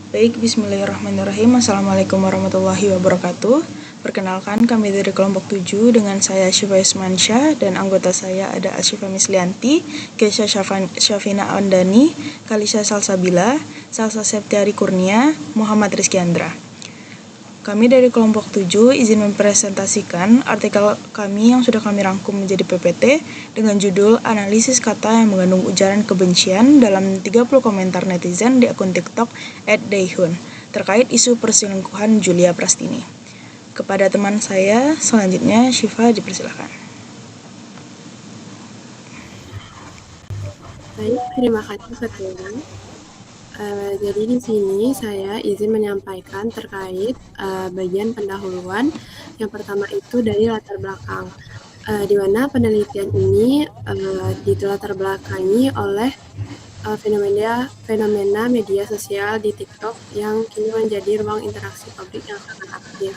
Baik, bismillahirrahmanirrahim. Assalamualaikum warahmatullahi wabarakatuh. Perkenalkan, kami dari kelompok 7 dengan saya Syifa Ismansyah dan anggota saya ada Asyifa Mislianti, Kesha Syafina Andani, Kalisa Salsabila, Salsa Septiari Kurnia, Muhammad Rizky Andra. Kami dari kelompok 7 izin mempresentasikan artikel kami yang sudah kami rangkum menjadi PPT dengan judul Analisis Kata yang Mengandung Ujaran Kebencian dalam 30 komentar netizen di akun TikTok @daehun terkait isu perselingkuhan Julia Prastini. Kepada teman saya, selanjutnya Syifa dipersilakan. Baik, terima kasih Ketua. Jadi di sini saya izin menyampaikan terkait bagian pendahuluan. Yang pertama itu dari latar belakang, di mana penelitian ini dilatar belakangi oleh fenomena media sosial di TikTok yang kini menjadi ruang interaksi publik yang sangat aktif.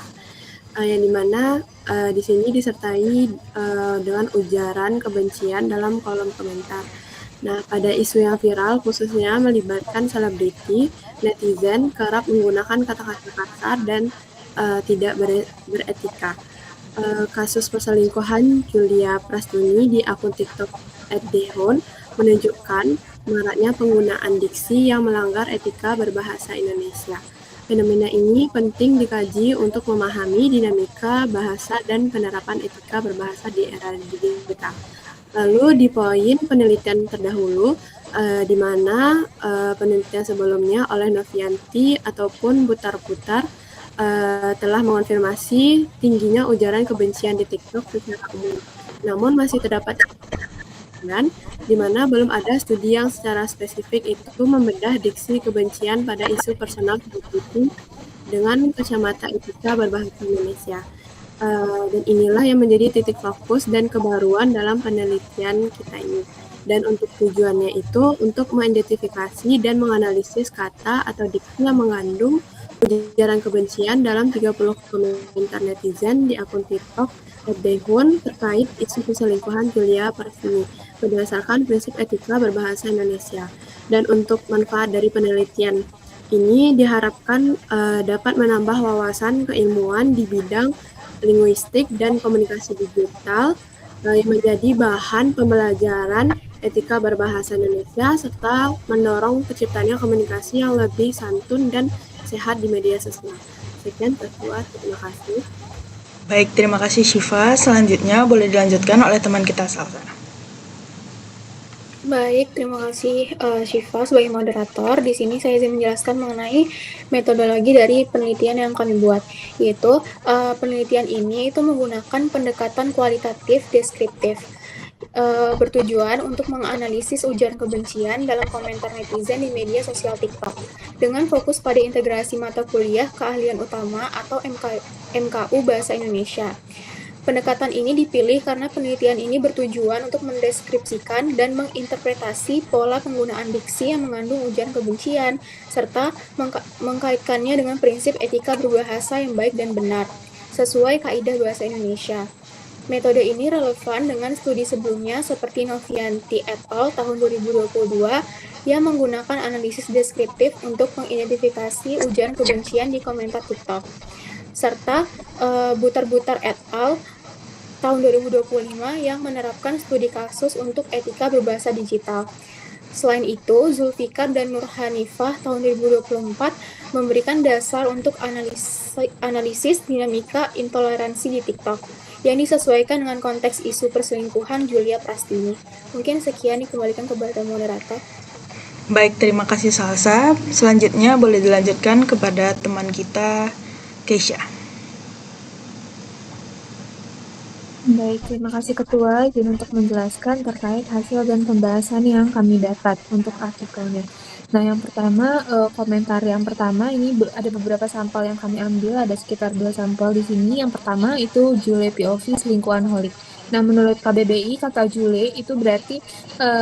Yang dimana di sini disertai dengan ujaran kebencian dalam kolom komentar. Nah, pada isu yang viral khususnya melibatkan selebriti, netizen kerap menggunakan kata-kata kasar dan tidak beretika. Kasus perselingkuhan Julia Prastini di akun TikTok @dehon menunjukkan maraknya penggunaan diksi yang melanggar etika berbahasa Indonesia. Fenomena ini penting dikaji untuk memahami dinamika bahasa dan penerapan etika berbahasa di era digital. Lalu di poin penelitian terdahulu, di mana penelitian sebelumnya oleh Novianti ataupun Butar-Butar telah mengonfirmasi tingginya ujaran kebencian di TikTok secara umum. Namun masih terdapat di mana belum ada studi yang secara spesifik itu membedah diksi kebencian pada isu personal selebriti dengan kacamata etika berbahasa Indonesia. Dan inilah yang menjadi titik fokus dan kebaruan dalam penelitian kita ini. Dan untuk tujuannya itu untuk mengidentifikasi dan menganalisis kata atau diksi yang mengandung ujaran kebencian dalam 30 komentar netizen di akun TikTok @dehon terkait isu perselingkuhan Julia Prastini berdasarkan prinsip etika berbahasa Indonesia. Dan untuk manfaat dari penelitian ini diharapkan dapat menambah wawasan keilmuan di bidang linguistik dan komunikasi digital yang menjadi bahan pembelajaran etika berbahasa Indonesia serta mendorong terciptanya komunikasi yang lebih santun dan sehat di media sosial. Sekian Ketua, terima kasih. Baik, terima kasih Syifa. Selanjutnya boleh dilanjutkan oleh teman kita Salsa. Baik, terima kasih Syifa sebagai moderator. Di sini saya izin menjelaskan mengenai metodologi dari penelitian yang kami buat, yaitu penelitian ini itu menggunakan pendekatan kualitatif deskriptif. Bertujuan untuk menganalisis ujaran kebencian dalam komentar netizen di media sosial TikTok dengan fokus pada integrasi mata kuliah keahlian utama atau MKU Bahasa Indonesia. Pendekatan ini dipilih karena penelitian ini bertujuan untuk mendeskripsikan dan menginterpretasi pola penggunaan diksi yang mengandung ujaran kebencian, serta mengkaitkannya dengan prinsip etika berbahasa yang baik dan benar, sesuai kaidah bahasa Indonesia. Metode ini relevan dengan studi sebelumnya seperti Novianti et al. Tahun 2022 yang menggunakan analisis deskriptif untuk mengidentifikasi ujaran kebencian di komentar TikTok, serta Butar-Butar et al. Tahun 2025 yang menerapkan studi kasus untuk etika berbahasa digital. Selain itu, Zulfikar dan Nur Hanifah tahun 2024 memberikan dasar untuk analisis dinamika intoleransi di TikTok yang disesuaikan dengan konteks isu perselingkuhan Julia Prastini. Mungkin sekian, dikembalikan kepada moderator. Baik, terima kasih Salsa. Selanjutnya boleh dilanjutkan kepada teman kita Keisha. Baik, terima kasih Ketua izin untuk menjelaskan terkait hasil dan pembahasan yang kami dapat untuk artikelnya. Nah, yang pertama, komentar yang pertama ini ada beberapa sampel yang kami ambil, ada sekitar 2 sampel di sini. Yang pertama itu Jule POV selingkuhan holik. Nah, menurut KBBI, kata Jule itu berarti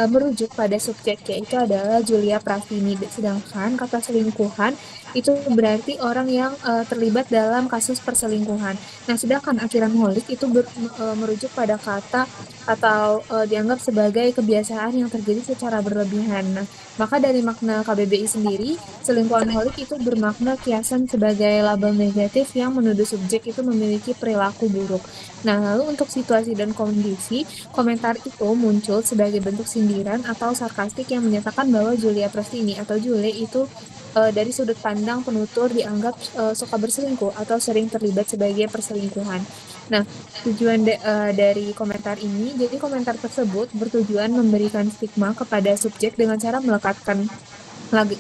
merujuk pada subjeknya itu adalah Julia Prastini, sedangkan kata selingkuhan itu berarti orang yang terlibat dalam kasus perselingkuhan. Nah, sedangkan akhiranholik itu merujuk pada kata atau dianggap sebagai kebiasaan yang terjadi secara berlebihan. Nah, maka dari makna KBBI sendiri, selingkuhanholik itu bermakna kiasan sebagai label negatif yang menuduh subjek itu memiliki perilaku buruk. Nah, lalu untuk situasi dan kondisi, komentar itu muncul sebagai bentuk sindiran atau sarkastik yang menyatakan bahwa Julia Prestini atau Jule itu dari sudut pandang penutur dianggap suka berselingkuh atau sering terlibat sebagai perselingkuhan. Nah, tujuan dari komentar ini, jadi komentar tersebut bertujuan memberikan stigma kepada subjek dengan cara melekatkan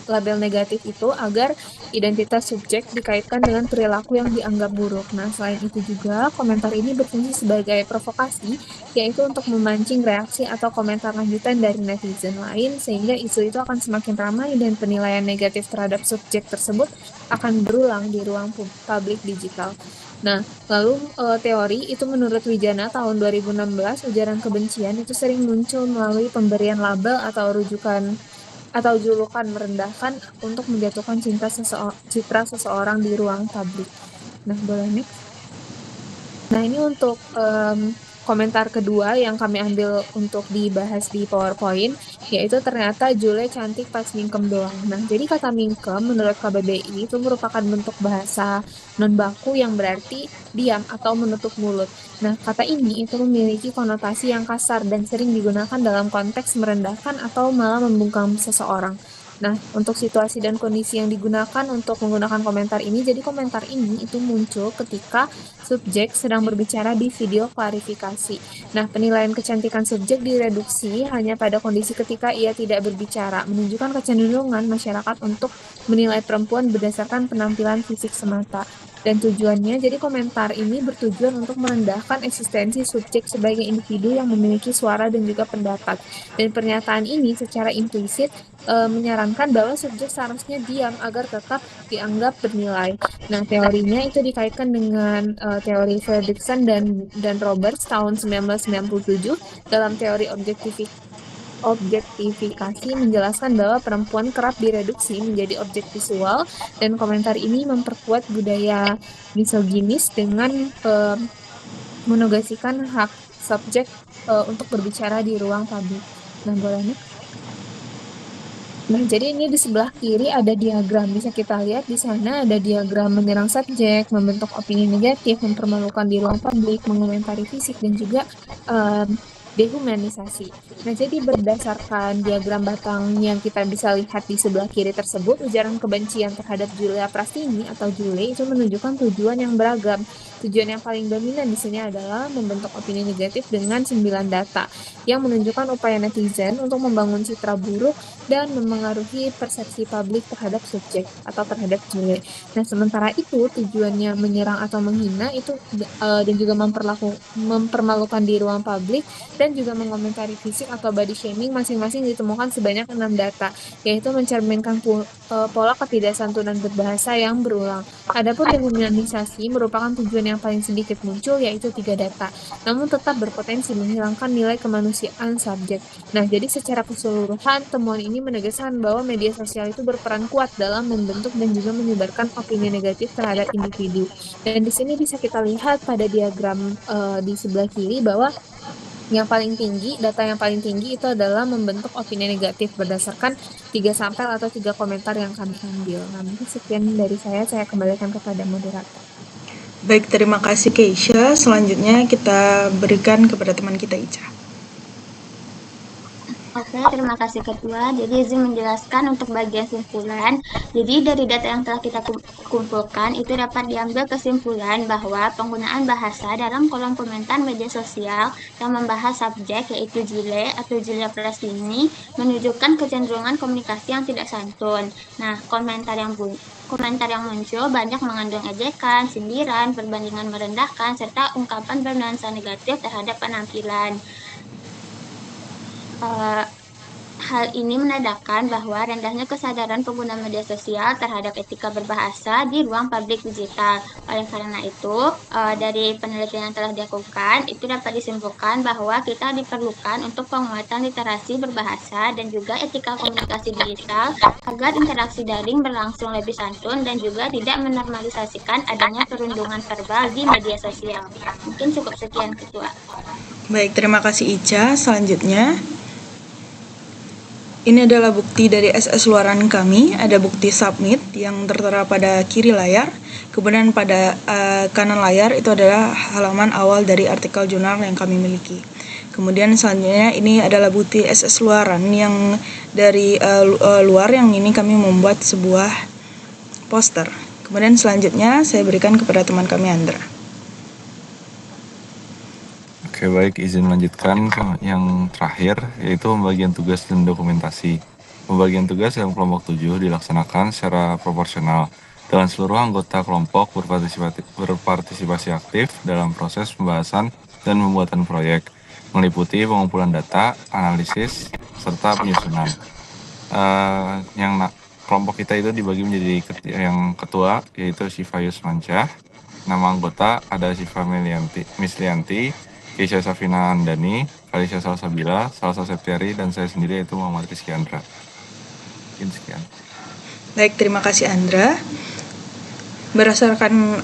label negatif itu agar identitas subjek dikaitkan dengan perilaku yang dianggap buruk. Nah, selain itu juga, komentar ini berfungsi sebagai provokasi, yaitu untuk memancing reaksi atau komentar lanjutan dari netizen lain, sehingga isu itu akan semakin ramai dan penilaian negatif terhadap subjek tersebut akan berulang di ruang publik digital. Nah, lalu teori itu menurut Wijana tahun 2016, ujaran kebencian itu sering muncul melalui pemberian label atau rujukan atau julukan merendahkan untuk menjatuhkan citra seseorang di ruang publik. Nah, boleh next. Nah, ini untuk komentar kedua yang kami ambil untuk dibahas di PowerPoint, yaitu ternyata Jule cantik pas mingkem doang. Nah, jadi kata mingkem menurut KBBI itu merupakan bentuk bahasa non-baku yang berarti diam atau menutup mulut. Nah, kata ini itu memiliki konotasi yang kasar dan sering digunakan dalam konteks merendahkan atau malah membungkam seseorang. Nah, untuk situasi dan kondisi yang digunakan untuk menggunakan komentar ini, jadi komentar ini itu muncul ketika subjek sedang berbicara di video klarifikasi. Nah, penilaian kecantikan subjek direduksi hanya pada kondisi ketika ia tidak berbicara, menunjukkan kecenderungan masyarakat untuk menilai perempuan berdasarkan penampilan fisik semata. Dan tujuannya, jadi komentar ini bertujuan untuk merendahkan eksistensi subjek sebagai individu yang memiliki suara dan juga pendapat. Dan pernyataan ini secara implisit menyarankan bahwa subjek seharusnya diam agar tetap dianggap bernilai. Nah, teorinya itu dikaitkan dengan teori Fredrickson dan Roberts tahun 1997 dalam teori objektifikasi menjelaskan bahwa perempuan kerap direduksi menjadi objek visual, dan komentar ini memperkuat budaya misoginis dengan menegasikan hak subjek untuk berbicara di ruang publik. Nah, boleh nih. Nah, jadi ini di sebelah kiri ada diagram. Bisa kita lihat di sana ada diagram menyerang subjek, membentuk opini negatif, mempermalukan di ruang publik, mengomentari fisik, dan juga dehumanisasi. Nah, jadi berdasarkan diagram batang yang kita bisa lihat di sebelah kiri tersebut, ujaran kebencian terhadap Julia Prastini atau Jule itu menunjukkan tujuan yang beragam. Tujuan yang paling dominan di sini adalah membentuk opini negatif dengan 9 data yang menunjukkan upaya netizen untuk membangun citra buruk dan memengaruhi persepsi publik terhadap subjek atau terhadap Jule. Nah, sementara itu tujuannya menyerang atau menghina itu dan juga mempermalukan di ruang publik dan juga mengomentari fisik atau body shaming masing-masing ditemukan sebanyak 6 data, yaitu mencerminkan pola ketidaksantunan berbahasa yang berulang. Adapun dehumanisasi merupakan tujuan yang paling sedikit muncul, yaitu 3 data, namun tetap berpotensi menghilangkan nilai kemanusiaan subjek. Nah, jadi secara keseluruhan, temuan ini menegaskan bahwa media sosial itu berperan kuat dalam membentuk dan juga menyebarkan opini negatif terhadap individu. Dan di sini bisa kita lihat pada diagram di sebelah kiri bahwa data yang paling tinggi itu adalah membentuk opini negatif berdasarkan 3 sampel atau 3 komentar yang kami ambil. Nah, mungkin sekian dari saya kembalikan kepada moderator. Baik, terima kasih Keisha. Selanjutnya kita berikan kepada teman kita Ica. Oke, terima kasih Ketua. Jadi izin menjelaskan untuk bagian simpulan. Jadi dari data yang telah kita kumpulkan, itu dapat diambil kesimpulan bahwa penggunaan bahasa dalam kolom komentar media sosial yang membahas subjek yaitu Jule atau Julia Prastini menunjukkan kecenderungan komunikasi yang tidak santun. Nah, komentar yang muncul banyak mengandung ejekan, sindiran, perbandingan merendahkan, serta ungkapan bernuansa negatif terhadap penampilan. Hal ini menandakan bahwa rendahnya kesadaran pengguna media sosial terhadap etika berbahasa di ruang publik digital. Oleh karena itu, dari penelitian yang telah dilakukan, itu dapat disimpulkan bahwa kita diperlukan untuk penguatan literasi berbahasa dan juga etika komunikasi digital agar interaksi daring berlangsung lebih santun dan juga tidak menormalisasikan adanya perundungan verbal di media sosial. Mungkin cukup sekian, Ketua. Baik, terima kasih Ica. Selanjutnya, ini adalah bukti dari SS luaran kami. Ada bukti submit yang tertera pada kiri layar. Kemudian pada kanan layar itu adalah halaman awal dari artikel jurnal yang kami miliki. Kemudian selanjutnya ini adalah bukti SS luaran yang dari luar, yang ini kami membuat sebuah poster. Kemudian selanjutnya saya berikan kepada teman kami Andra. Oke, baik, izin melanjutkan ke yang terakhir, yaitu pembagian tugas dan dokumentasi. Pembagian tugas dalam kelompok 7 dilaksanakan secara proporsional dengan seluruh anggota kelompok berpartisipasi aktif dalam proses pembahasan dan pembuatan proyek, meliputi pengumpulan data, analisis, serta penyusunan. Kelompok kita itu dibagi menjadi yang ketua, yaitu Syifa Yusmansyah. Nama anggota ada Syifa Mislianti, Keisha Safina Andani, Felicia Salsabila, Salsa Septiari, dan saya sendiri yaitu Muhammad Rizky Andra. Mungkin sekian. Baik, terima kasih Andra. Berdasarkan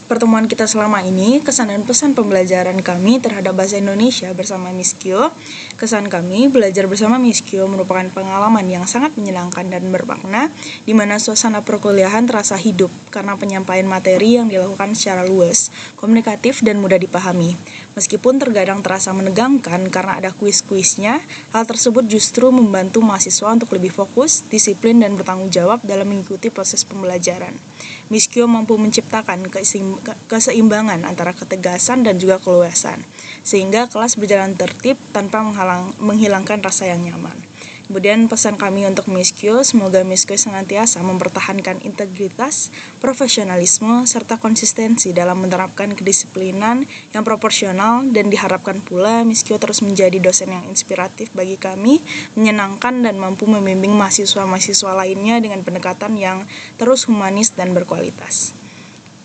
pertemuan kita selama ini, kesan dan pesan pembelajaran kami terhadap bahasa Indonesia bersama Miss Kyo. Kesan kami, belajar bersama Miss Kyo merupakan pengalaman yang sangat menyenangkan dan bermakna, di mana suasana perkuliahan terasa hidup karena penyampaian materi yang dilakukan secara luas, komunikatif, dan mudah dipahami. Meskipun terkadang terasa menegangkan karena ada kuis-kuisnya, hal tersebut justru membantu mahasiswa untuk lebih fokus, disiplin, dan bertanggung jawab dalam mengikuti proses pembelajaran. Miss Kyo mampu menciptakan keseimbangan antara ketegasan dan juga keluasan, sehingga kelas berjalan tertib tanpa menghilangkan rasa yang nyaman. Kemudian pesan kami untuk Miss Kyo, semoga Miss Kyo senantiasa mempertahankan integritas, profesionalisme, serta konsistensi dalam menerapkan kedisiplinan yang proporsional, dan diharapkan pula Miss Kyo terus menjadi dosen yang inspiratif bagi kami, menyenangkan, dan mampu membimbing mahasiswa-mahasiswa lainnya dengan pendekatan yang terus humanis dan berkualitas.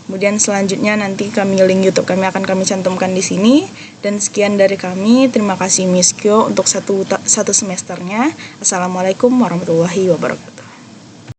Kemudian selanjutnya nanti link YouTube kami akan kami cantumkan di sini. Dan sekian dari kami. Terima kasih Miss Kyo untuk satu semesternya. Assalamualaikum warahmatullahi wabarakatuh.